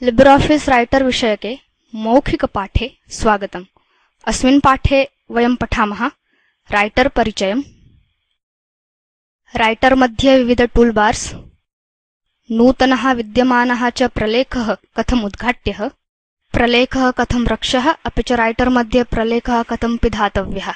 LibreOffice writer विषयके मौखिकपाठे स्वागतम्। अस्मिन् पाठे वयं पठामः राइटर परिचयम्, राइटर मध्ये विविध टूलबार्स, नूतनः विद्यमानः च प्रलेखः कथम् उद्घाट्यः, प्रलेखः कथं रक्ष्यः, अपि च राइटर मध्ये प्रलेखः कथं पिधातव्यः।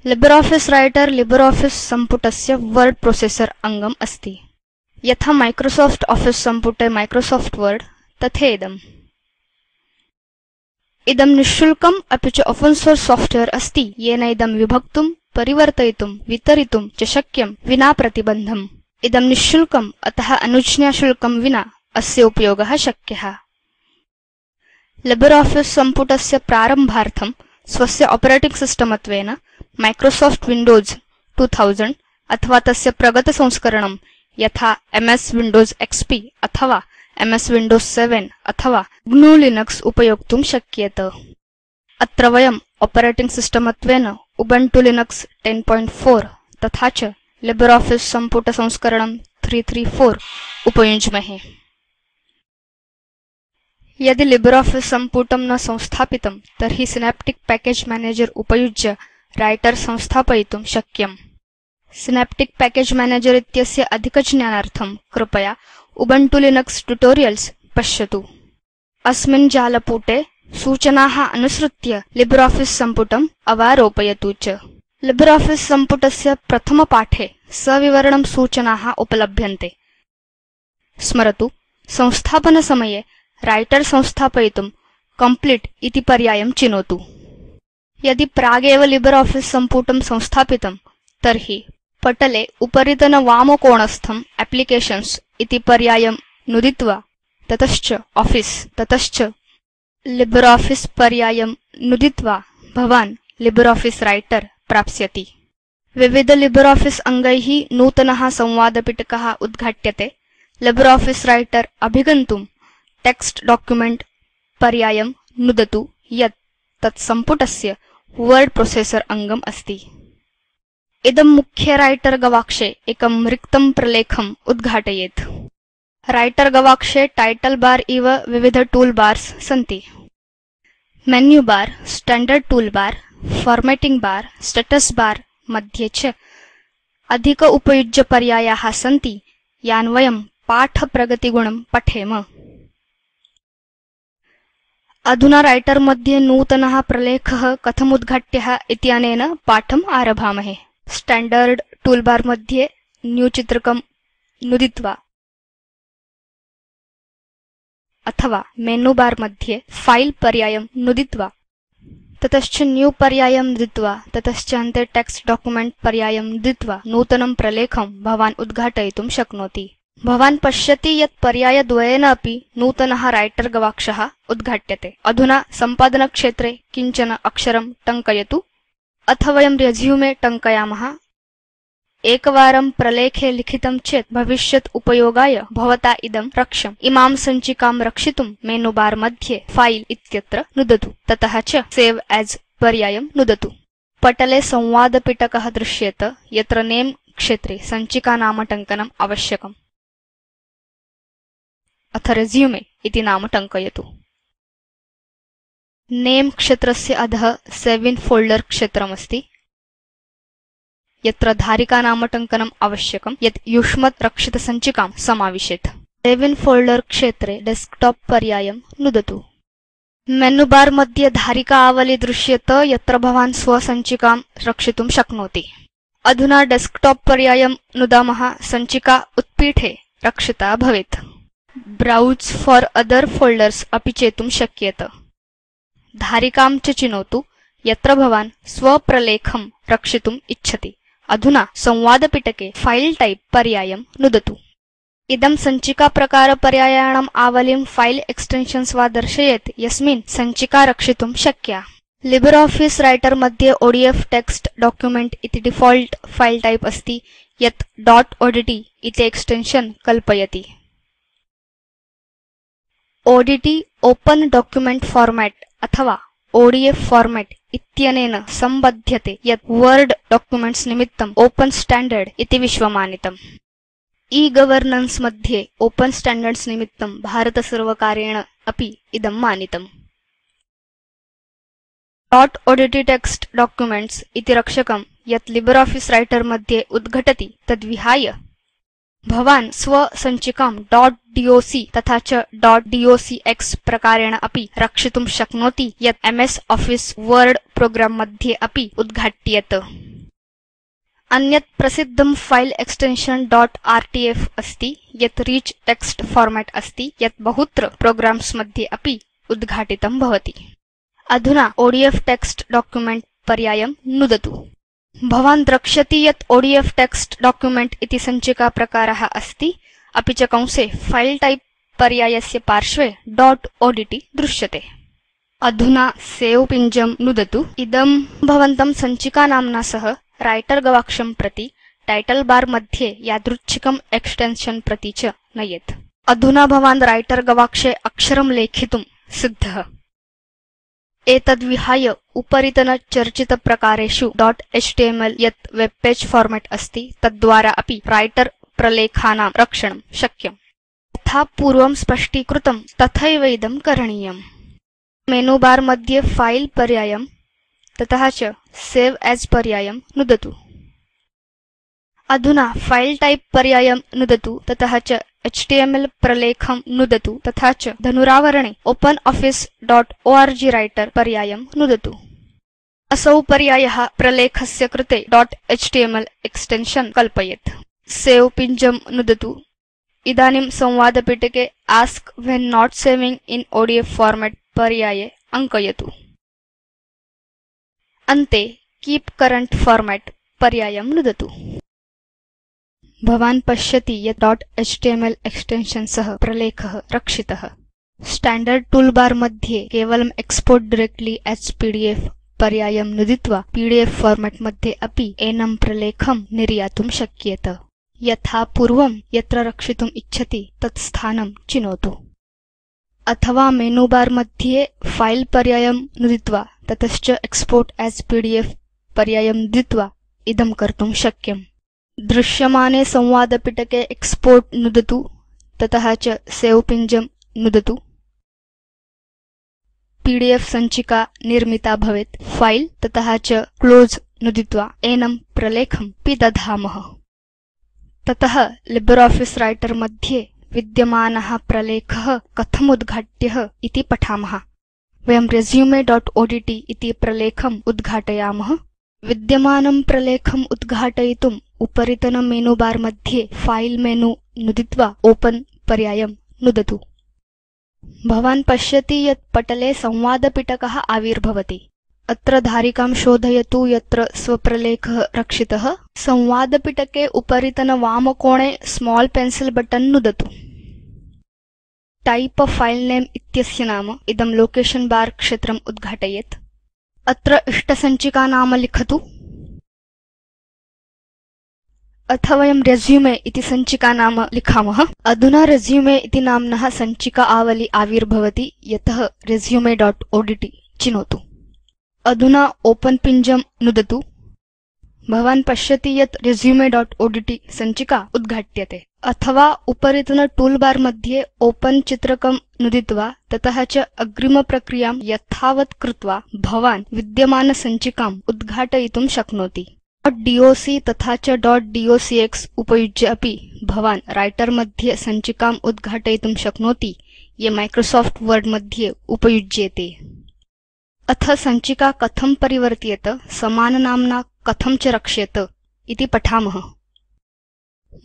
लिब्रियोफिस राइटर लिब्रियोफिस सम्पुटस्य वर्ड प्रोसेसर अंगम् अस्ति। यथा माइक्रोसॉफ्ट ऑफिस सम्पुटे माइक्रोसॉफ्ट वर्ड तथेदम्। इदं निःशुल्कम् अपि च ओपन सोर्स सॉफ्टवेयर अस्ति, येन इदं विभक्तुं, परिवर्तयितुं, वितरितुं च शक्यं विना प्रतिबन्धम्। इदं निःशुल्कम्, अतः अनुज्ञाशुल्कं विना अस्य उपयोगः शक्यः। लिब्रियोफिस सम्पुटस्य प्रारम्भार्थं स्वस्य ऑपरेटिंग सिस्टमत्वेन माइक्रोसॉफ्ट विंडोज 2000 अथवा तस्य प्रगतसंस्करणं यथा MS विंडोज XP अथवा MS विंडोज 7 अथवा GNU लिनक्स उपयोक्तुं शक्येत। अत्र वयं ऑपरेटिंग सिस्टमत्वेन उबुन्तु लिनक्स 10.4 तथा च लिब्रियोफिस सम्पुट संस्करणं 334 उपयुञ्ज्महे। यदि लिब्रियोफिस सम्पुटं न संस्थापितं तर्हि सिनेप्टिक पैकेज मैनेजर उपयुज्य राइटर संस्थापयितुं शक्यम्। सिनेप्टिक पैकेज मैनेजर इत्यस्य अधिकज्ञानार्थं कृपया उबुन्तु लिनक्स ट्यूटोरियल्स पश्यतु। अस्मिन् जालपुटे सूचनाः अनुसृत्य लिब्रियोफिस सम्पुटम् अवारोपयतु च। लिब्रियोफिस सम्पुटस्य प्रथमपाठे सविवरणं सूचनाः उपलभ्यन्ते। स्मरतु, संस्थापनसमये राइटर संस्थापयितुं कंप्लीट इति पर्यायं चिनोतु। यदि प्रागेव लिब्रियोफिस सम्पुटं संस्थापितं तर्हि पटले उपरितनवामकोणस्थं एप्लिकेशन्स् इति पर्यायं नुदित्वा ततश्च ऑफिस ततश्च लिब्रियोफिस पर्यायं नुदित्वा भवान् लिब्रियोफिस राइटर प्राप्स्यति। विविध लिब्रियोफिस अंगैः नूतनः संवादपिटकः उद्घाट्यते। लिब्रियोफिस राइटर अभिगन्तुं टेक्स्ट डॉक्युमेंट पर्यायं नुदतु यत् तत् सम्पुटस्य वर्ड प्रोसेसर अंगम् अस्ति। इदं मुख्य राइटर गवाक्षे एकं रिक्तं प्रलेखम् उद्घाटयेत्। राइटर गवाक्षे टाइटल बार इव विविध टूल बार्स सन्ति। Menu bar, standard tool bar, formatting bar, status bar मध्ये च अधिक उपयुज्य पर्यायाः सन्ति, यान् वयं पाठ प्रगतिगुणं पठेम। अधुना राइटर मध्ये नूतनः प्रलेखः कथम् उद्घाट्यः इत्यनेन पाठम् आरभामहे। स्टैंडर्ड टूलबार मध्ये न्यू चित्रकं नुदित्वा अथवा मेनु बार मध्ये फाइल पर्यायं नुदित्वा ततश्च न्यू पर्यायं नुदित्वा ततश्च अन्ते टेक्स्ट डॉक्युमेंट पर्यायं नुदित्वा नूतनं प्रलेखं भवान् उद्घाटयितुं शक्नोति। भवान् पश्यति यत् पर्यायद्वयेन अपि नूतनः राइटर गवाक्षः उद्घाट्यते। अधुना सम्पादनक्षेत्रे किञ्चन अक्षरं टङ्कयतु। अथ वयं रेज्यूमे टङ्कयामः। एकवारं प्रलेखे लिखितं चेत् भविष्यत् उपयोगाय भवता इदं रक्ष्यम्। इमां सञ्चिकां रक्षितुं मेनु बार मध्ये फाइल इत्यत्र नुदतु, ततः च सेव एज पर्यायं नुदतु। पटले संवादपिटकः दृश्येत, यत्र नेम क्षेत्रे सञ्चिकानाम टङ्कनम् आवश्यकम्। अथ रेज्यूमे इति नाम टङ्कयतु। नेम क्षेत्रस्य अधः सेव इन फोल्डर क्षेत्रमस्ति, यत्र धारिकानाम टङ्कनम् आवश्यकं, यत् युष्मत् रक्षितसञ्चिकां समाविशेत्। सेव इन फोल्डर क्षेत्रे डेस्कटॉप पर्यायं नुदतु। मेनु बार मध्ये धारिका आवली दृश्येत, यत्र भवान् स्वसञ्चिकां रक्षितुं शक्नोति। अधुना डेस्कटॉप पर्यायं नुदामः। सञ्चिका उत्पीठे रक्षिता भवेत्। ब्राउज फॉर अदर फोल्डर्स अपि चेतुं शक्येत। धारिकां च चिनोतु, यत्र भवान् स्वप्रलेखं रक्षितुम् इच्छति। अधुना संवादपिटके फाइल टाइप पर्यायं नुदतु। इदं सञ्चिका प्रकार पर्यायाणाम् आवलीं फाइल एक्सटेन्शन्स् वा दर्शयेत्, यस्मिन् सञ्चिका रक्षितुं शक्या। लिब्रियोफिस राइटर मध्ये ओडीएफ टेक्स्ट डॉक्युमेंट इति डिफॉल्ट फाइल टाइप अस्ति, यत् .odt इति एक्सटेन्शन् कल्पयति। ODT ओपन डॉक्युमेंट फॉर्मेट अथवा ODF फॉर्मेट इत्यनेन सम्बध्यते, यत् वर्ड डॉक्युमेंट्स् निमित्तं ओपन स्टैंडर्ड इति विश्वमानितम्। e-governance मध्ये ओपन स्टैण्डर्ड्स् निमित्तं भारतसर्वकारेण अपि इदं मानितम्। .odt टेक्स्ट् डॉक्युमेंट्स् इति रक्षकं यत् लिब्रियोफिस राइटर मध्ये उद्घटति तद्विहाय भवान् स्वसञ्चिकां .doc तथा च .docx प्रकारेण अपि रक्षितुं शक्नोति यत् MS Office Word प्रोग्राम मध्ये अपि उद्घाट्येत। अन्यत् प्रसिद्धं फाइल एक्सटेन्शन् .rtf अस्ति यत् रिच टेक्स्ट् फॉर्मेट् अस्ति यत् बहुत्र प्रोग्राम्स् मध्ये अपि उद्घाटितं भवति। अधुना ODF टेक्स्ट् डॉक्युमेंट पर्यायं नुदतु। भवान् द्रक्ष्यति यत् ODF टेक्स्ट् डॉक्युमेंट इति सञ्चिका प्रकारः अस्ति, अपि च कंसे फाइल टाइप पर्यायस्य पार्श्वे .odt दृश्यते। अधुना सेव् पिञ्जं नुदतु। इदं भवन्तं सञ्चिका नाम्ना सह राइटर गवाक्षं प्रति टाइटल बार मध्ये यादृच्छिकम् एक्सटेन्शन् प्रति च नयेत्। अधुना भवान् राइटर गवाक्षे अक्षरं लेखितुं सिद्धः। एतद्विहाय उपरितन चर्चित प्रकारेषु .html यत् वेब पेज फॉर्मेट् अस्ति तद्द्वारा अपि राइटर प्रलेखानां रक्षणं शक्यम्। यथा पूर्वं स्पष्टीकृतं तथैव इदं करणीयम्। मेनु बार मध्ये फाइल पर्यायं ततः च सेव् एस् पर्यायं नुदतु। अधुना फाइल टाइप पर्यायं नुदतु ततः च HTML प्रलेखं नुदतु तथा च धनुरावरणे openoffice.org राइटर पर्यायं नुदतु। असौ पर्यायः प्रलेखस्य कृते .html एक्सटेन्शन् कल्पयेत्। सेव् पिञ्जं नुदतु। इदानीं संवादपिटके ask when not saving in ODF format पर्याये अङ्कयतु। अन्ते कीप करेंट फॉर्मेट् पर्यायं नुदतु। भवान् पश्यति यत् .html एक्सटेन्शन् सह प्रलेखः रक्षितः। स्टैण्डर्ड् टूलबार मध्ये केवलं एक्सपोर्ट् डायरेक्टली एस् पीडीएफ पर्यायं नुदित्वा पीडीएफ फॉर्मेट् मध्ये अपि एनं प्रलेखं निर्यातुं शक्येत। यथा पूर्वं यत्र रक्षितुम् इच्छति तत् स्थानं चिनोतु। अथवा मेनु बार मध्ये फाइल पर्यायं नुदित्वा ततश्च एक्सपोर्ट् एस् पीडीएफ पर्यायं नुदित्वा इदं कर्तुं शक्यम्। दृश्यमाने संवादपिटके एक्सपोर्ट् नुदतु ततः च सेव् पिञ्जं नुदतु। पीडीएफ सञ्चिका निर्मिता भवेत्। फाइल ततः च क्लोज़ नुदित्वा एनं प्रलेखं पिदधामः। ततः लिब्रियोफिस राइटर मध्ये विद्यमानः प्रलेखः कथम् उद्घाट्यः इति पठामः। वयं resume.odt इति प्रलेखम् उद्घाटयामः। विद्यमानं प्रलेखम् उद्घाटयितुम् उपरितन मेनु बार मध्ये फाइल मेनु नुदित्वा ओपन पर्यायं नुदतु। भवान् पश्यति यत् पटले संवादपिटकः आविर्भवति। अत्र धारिकां शोधयतु यत्र स्वप्रलेखः रक्षितः। संवादपिटके उपरितन वामकोणे स्मॉल पेन्सिल बटन नुदतु। टाइप अ फाइल नेम इत्यस्य नाम इदं लोकेशन बार क्षेत्रम् उद्घाटयेत्। अत्र इष्टसञ्चिका नाम लिखतु। अथ वयं रेज्यूमे इति सञ्चिका नाम लिखामः। अधुना रेज्यूमे इति नाम्नः सञ्चिका आवली आविर्भवति यतः resume.odt चिनोतु। अधुना ओपन पिञ्जं नुदतु। भवान् पश्यति यत् resume.odt सञ्चिका उद्घाट्यते। अथवा उपरितन टूलबार मध्ये ओपन चित्रकं नुदित्वा ततः च अग्रिमप्रक्रियां यथावत् कृत्वा भवान् विद्यमान सञ्चिकाम् उद्घाटयितुं शक्नोति। .doc तथा च .docx उपयुज्य अपि भवान् राइटर मध्ये सञ्चिकाम् उद्घाटयितुं शक्नोति ये माइक्रोसॉफ्ट वर्ड मध्ये उपयुज्येते। अथ सञ्चिका कथं परिवर्त्येत, समाननाम्ना कथं च रक्ष्येत इति पठामः।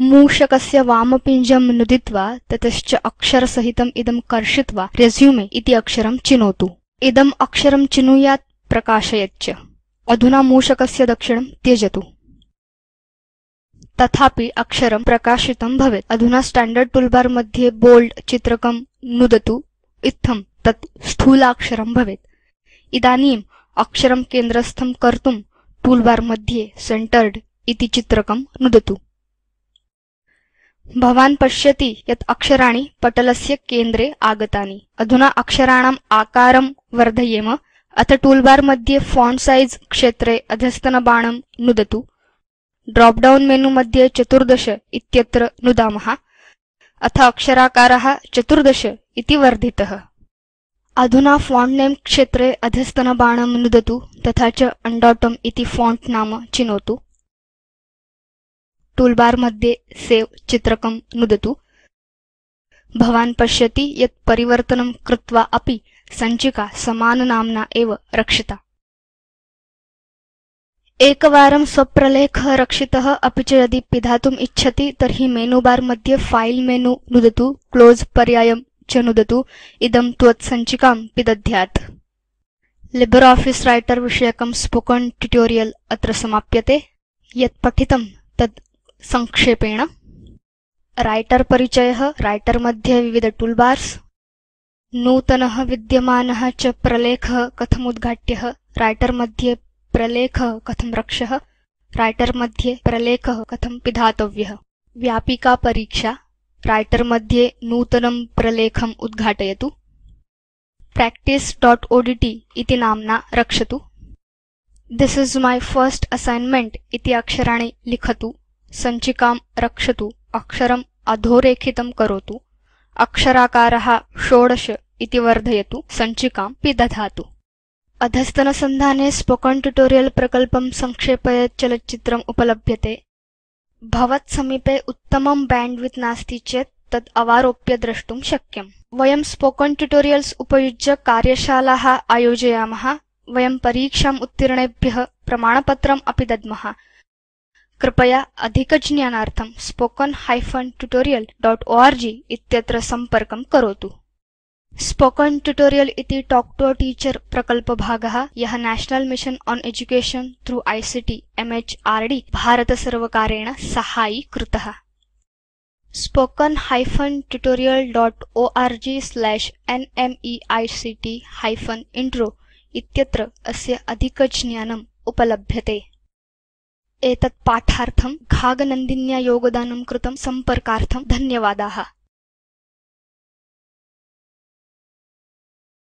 मूषकस्य वामपिञ्जं नुदित्वा ततश्च अक्षरसहितम् इदं कर्षित्वा रेज्यूमे इति अक्षरं चिनोतु। इदम् अक्षरं चिनुयात् प्रकाशयेच्च। अधुना मूषकस्य दक्षिणं त्यजतु। तथापि अक्षरं प्रकाशितं भवेत्। अधुना स्टैण्डर्ड् टूलबार मध्ये बोल्ड चित्रकं नुदतु। इत्थं तत् स्थूलाक्षरं भवेत्। इदानीम् अक्षरं केन्द्रस्थं कर्तुं टूलबार मध्ये सेंटर्ड इति चित्रकं नुदतु। भवान् पश्यति यत् अक्षराणि पटलस्य केन्द्रे आगतानि। अधुना अक्षराणाम् आकारं वर्धयेम। अथ टूलबार मध्ये फॉन्ट साइज क्षेत्रे अधस्तनबाणं नुदतु। ड्रॉप डाउन मेनु मध्ये 14 इत्यत्र नुदामः अथ अक्षराकारः 14 इति वर्धितः। अधुना फॉन्ट नेम क्षेत्रे अधस्तनबाणं नुदतु तथा च अण्डोटम इति फॉन्ट नाम चिनोतु। टूलबार मध्ये सेव चित्रकं नुदतु। भवान् पश्यति यत् परिवर्तनं कृत्वा अपि सञ्चिका समाननाम्ना एव रक्षिता। एकवारं स्वप्रलेखः रक्षितः अपि च यदि पिधातुम् इच्छति तर्हि मेनु बार मध्ये फाइल मेनु नुदतु क्लोज़ पर्यायं च नुदतु। इदं त्वत्सञ्चिकां पिदध्यात्। लिब्रियोफिस राइटर विषयकं स्पोकेन ट्यूटोरियल् अत्र समाप्यते। यत् पठितं तत् संक्षेपेण। राइटर परिचयः, राइटर मध्ये विविध टूलबार्स, नूतनः विद्यमानः च प्रलेखः कथम् उद्घाट्यः, राइटर मध्ये प्रलेखः कथं रक्ष्यः, राइटर मध्ये प्रलेखः कथं पिधातव्यः। व्यापिका परीक्षा, राइटर मध्ये नूतनं प्रलेखम् उद्घाटयतु। practice.odt इति नाम्ना रक्षतु। This is my first assignment इति अक्षराणि लिखतु। सञ्चिकां रक्षतु। अक्षरम् अधोरेखितं करोतु। अक्षराकारः 16 इति वर्धयतु। सञ्चिकां पिदधातु। अधस्तनसन्धाने स्पोकेन ट्यूटोरियल् प्रकल्पं संक्षेपयत् चलच्चित्रम् उपलभ्यते। भवत्समीपे उत्तमं बैण्डविड्थ नास्ति चेत् तत् अवारोप्य द्रष्टुं शक्यम्। वयं स्पोकेन ट्यूटोरियल्स् उपयुज्य कार्यशालाः आयोजयामः। वयं परीक्षाम् उत्तीर्णेभ्यः प्रमाणपत्रम् अपि दद्मः। कृपया अधिकज्ञानार्थं spoken-tutorial.org इत्यत्र सम्पर्कं करोतु। स्पोकेन ट्यूटोरियल् इति टॉक टू अ टीचर प्रकल्पभागः यः national mission on education through ICT MHRD भारतसर्वकारेण साहाय्यीकृतः। spoken-tutorial.org/nmeict-intro इत्यत्र अस्य अधिकज्ञानम् उपलभ्यते। एतत् पाठार्थं घागनन्दिन्या योगदानं कृतं। सम्पर्कार्थं धन्यवादाः।